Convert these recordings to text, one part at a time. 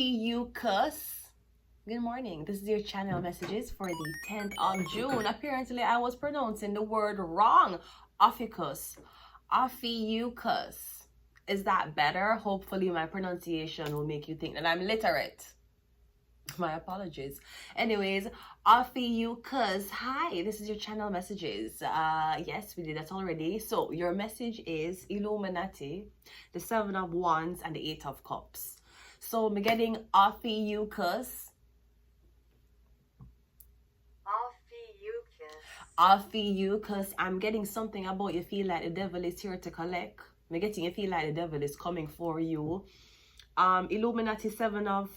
OPHIUCHUS. Good morning. This is your channel messages for the 10th of June. Apparently, I was pronouncing the word wrong. OPHIUCHUS. OPHIUCHUS. Is that better? Hopefully, my pronunciation will make you think that I'm literate. My apologies. Anyways, OPHIUCHUS. Hi, this is your channel messages. Yes, we did that already. So your message is Illuminati, the 7 of Wands, and the 8 of Cups. So I'm getting OPHIUCHUS. OPHIUCHUS. I'm getting something about you feel like the devil is here to collect. I'm getting you feel like the devil is coming for you. Illuminati, 7 of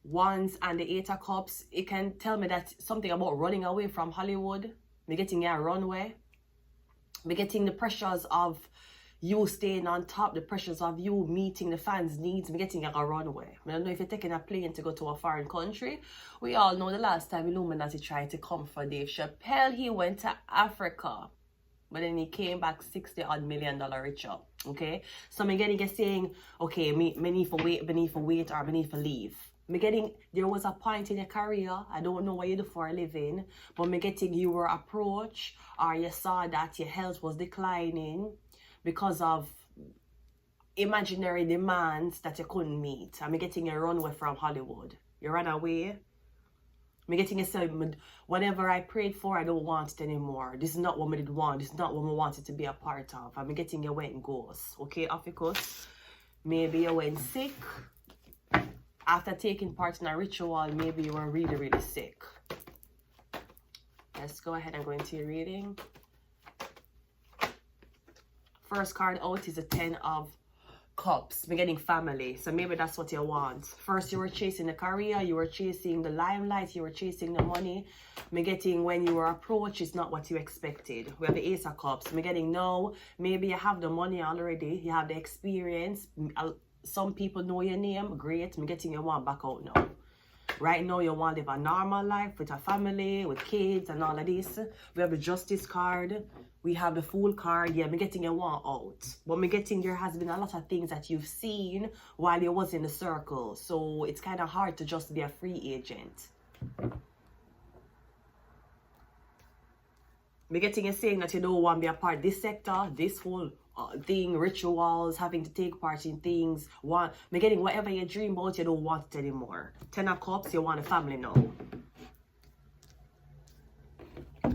Wands and the 8 of Cups. It can tell me that something about running away from Hollywood. I'm getting a runway. I'm getting the pressures of you staying on top, the pressures of you meeting the fans' needs. I'm getting a runway. I don't know if you're taking a plane to go to a foreign country. We all know the last time Illuminati tried to come for Dave Chappelle, he went to Africa. But then he came back $60 million richer. Okay? So I'm getting you saying, okay, me need for wait, or me need for leave. Me getting, there was a point in your career, I don't know what you do for a living, but me getting you were approached, or you saw that your health was declining because of imaginary demands that you couldn't meet. I'm getting a runway from Hollywood. You ran away. I'm getting a say, whatever I prayed for, I don't want it anymore. This is not what I did want. This is not what I wanted to be a part of. I'm getting you went ghost. Okay, OPHIUCHUS. Maybe you went sick. After taking part in a ritual, maybe you were really, really sick. Let's go ahead and go into your reading. First card out is the 10 of Cups. I'm getting family. So maybe that's what you want. First, you were chasing the career. You were chasing the limelight. You were chasing the money. I'm getting when you were approached, it's not what you expected. We have the Ace of Cups. I'm getting no. Maybe you have the money already. You have the experience. Some people know your name. Great. I'm getting you one back out now. Right now, you want to live a normal life with a family, with kids, and all of this. We have the Justice card. We have the Fool card. Yeah, I'm getting you one out. But I'm getting there has been a lot of things that you've seen while you was in the circle. So it's kind of hard to just be a free agent. I'm getting you saying that you don't want to be a part of this sector, this whole thing, rituals, having to take part in things. I'm getting whatever you dream about, you don't want it anymore. 10 of Cups, you want a family now.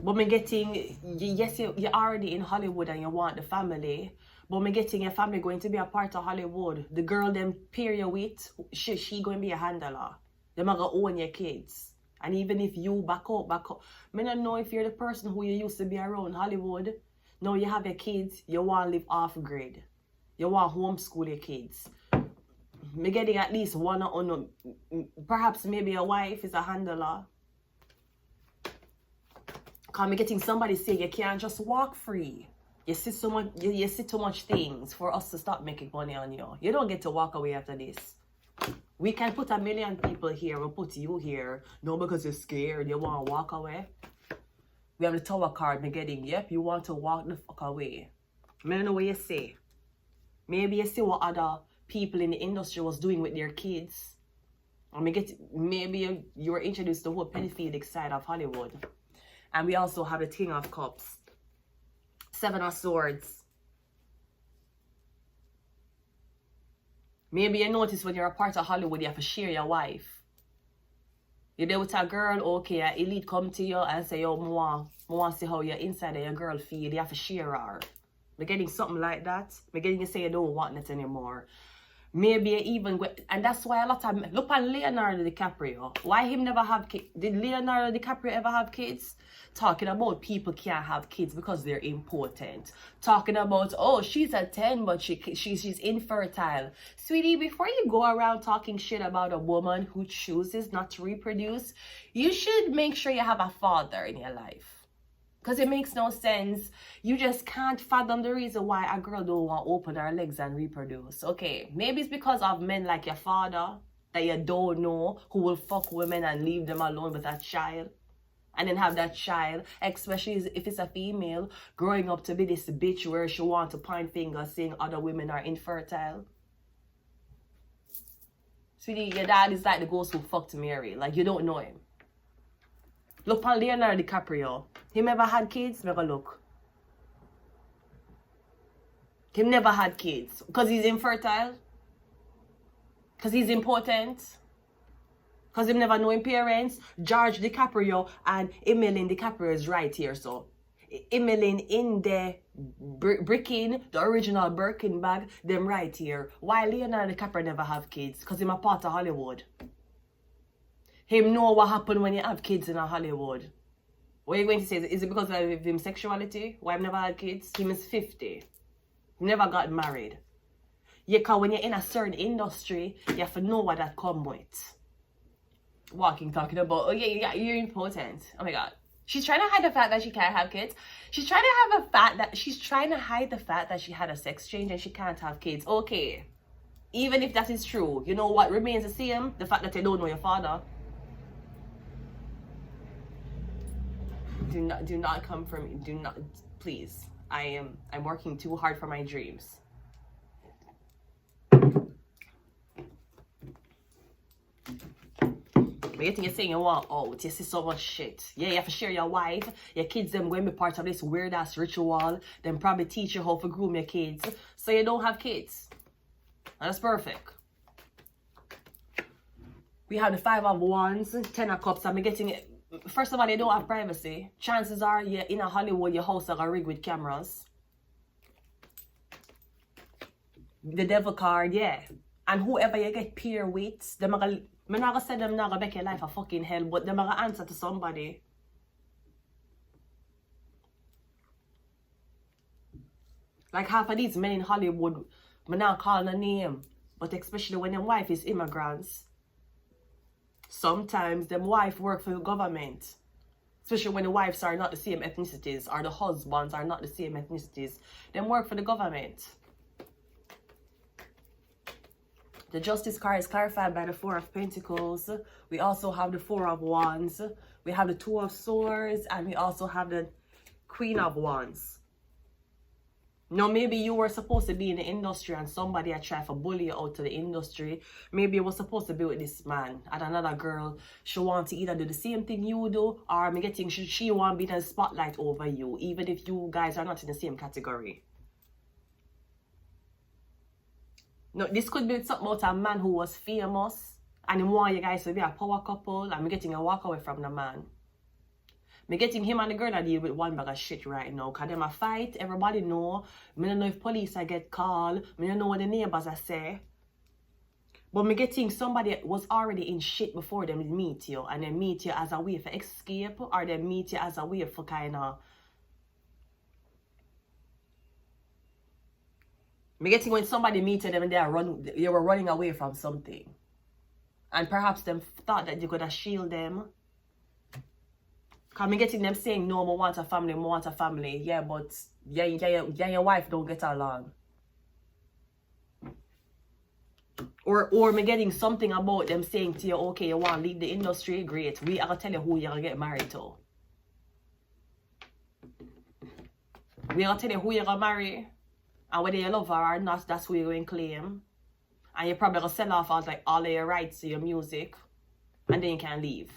But I'm getting, yes, you're already in Hollywood and you want the family. But I'm getting your family going to be a part of Hollywood. The girl them pair you with, she going to be a handler. They're going to own your kids. And even if you back up. I don't know if you're the person who you used to be around Hollywood. Now you have your kids, you want to live off grid. You want homeschool your kids. Me getting at least one or perhaps maybe a wife is a handler. Cause me getting somebody say you can't just walk free. You see so much, you see too much things for us to stop making money on you. You don't get to walk away after this. We can put 1 million people here, we'll put you here. No, because you're scared, you want to walk away. We have the Tower card, me getting, yep, you want to walk the fuck away. I don't know what you say. Maybe you see what other people in the industry was doing with their kids. Or maybe you were introduced to the whole pedophilic side of Hollywood. And we also have the King of Cups. 7 of Swords. Maybe you notice when you're a part of Hollywood, you have to share your wife. You're there with a girl, okay, an elite come to you and say, yo, I want to see how your inside of your girl feel. You have to share her. We're getting something like that. We're getting you say you don't want it anymore. Maybe you even go, and that's why a lot of, look at Leonardo DiCaprio. Why him never have kids? Did Leonardo DiCaprio ever have kids? Talking about people can't have kids because they're important. Talking about, oh, she's a 10, but she's infertile. Sweetie, before you go around talking shit about a woman who chooses not to reproduce, you should make sure you have a father in your life. Because it makes no sense. You just can't fathom the reason why a girl don't want to open her legs and reproduce. Okay, maybe it's because of men like your father that you don't know who will fuck women and leave them alone with that child. And then have that child, especially if it's a female, growing up to be this bitch where she wants to point fingers saying other women are infertile. Sweetie, your dad is like the ghost who fucked Mary. Like, you don't know him. Look on Leonardo DiCaprio. Him ever had kids? Never look. Him never had kids. Because he's infertile. Because he's important. Because him never know him parents. George DiCaprio and Emmeline DiCaprio is right here, so. Emmeline in the Birkin, the original Birkin bag, them right here. Why Leonardo DiCaprio never have kids? Because him a part of Hollywood. Him know what happened when you have kids in a Hollywood. What are you going to say? Is it because of him sexuality? Why I've never had kids? Him is 50. He never got married. Yeah, because when you're in a certain industry, you have to know what that come with. Talking about, oh yeah, you're important. Oh my God. She's trying to hide the fact that she can't have kids. She's trying to hide the fact that she had a sex change and she can't have kids. Okay. Even if that is true, you know what remains the same? The fact that you don't know your father. Do not come for me. Do not, please. I'm working too hard for my dreams. But you think you're saying you want out, you see so much shit. Yeah, you have to share your wife, your kids them going to be part of this weird ass ritual. Then probably teach you how to groom your kids. So you don't have kids. And that's perfect. We have the 5 of Wands, 10 of Cups. I'm getting it. First of all, you don't have privacy. Chances are you're in a Hollywood, your house are rigged with cameras. The Devil card, yeah. And whoever you get peer with, them are I'm not gonna say them not gonna make your life a fucking hell, but them are gonna answer to somebody. Like half of these men in Hollywood, I'm not calling a name, but especially when their wife is immigrants. Sometimes them wife work for the government. Especially when the wives are not the same ethnicities, or the husbands are not the same ethnicities. Them work for the government. The Justice card is clarified by the 4 of Pentacles. We also have the 4 of Wands. We have the 2 of Swords. And we also have the Queen of Wands. Now, maybe you were supposed to be in the industry and somebody had tried to bully you out to the industry. Maybe you were supposed to be with this man and another girl. She wants to either do the same thing you do, or I'm getting she want to be in the spotlight over you, even if you guys are not in the same category. No, this could be something about a man who was famous and he want you guys to be a power couple, and I'm getting a walk away from the man. I'm getting him and the girl I deal with one bag of shit right now. Because them a fight, everybody know. I don't know if police I get called. I don't know what the neighbors I say. But I'm getting somebody was already in shit before them meet you. And they meet you as a way for escape, or they meet you as a way for kind of... I'm getting when somebody meets them and they were running away from something. And perhaps them thought that you could have shield them. Because I'm getting them saying, no, I want a family, I want a family. Yeah, but your wife don't get along. Or me getting something about them saying to you, okay, you want to leave the industry, great. We are going to tell you who you're going to get married to. We are going to tell you who you're going to marry. And whether you love her or not, that's who you're going to claim. And you're probably going to sell off all of your rights to your music. And then you can leave.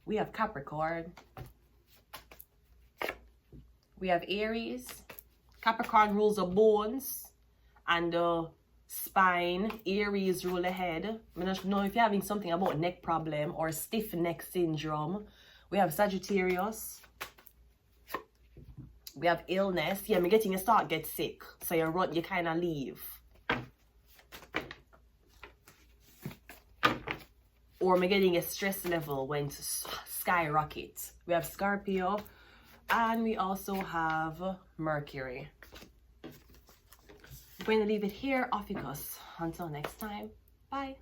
We have Capricorn. We have Aries. Capricorn rules the bones and the spine. Aries rule the head. I don't know if you're having something about neck problem or stiff neck syndrome. We have Sagittarius. We have illness. Yeah, I'm getting you start get sick. So you kind of leave. Or I'm getting a stress level went skyrocket. We have Scorpio. And we also have Mercury. I'm going to leave it here. OPHIUCHUS. Until next time. Bye.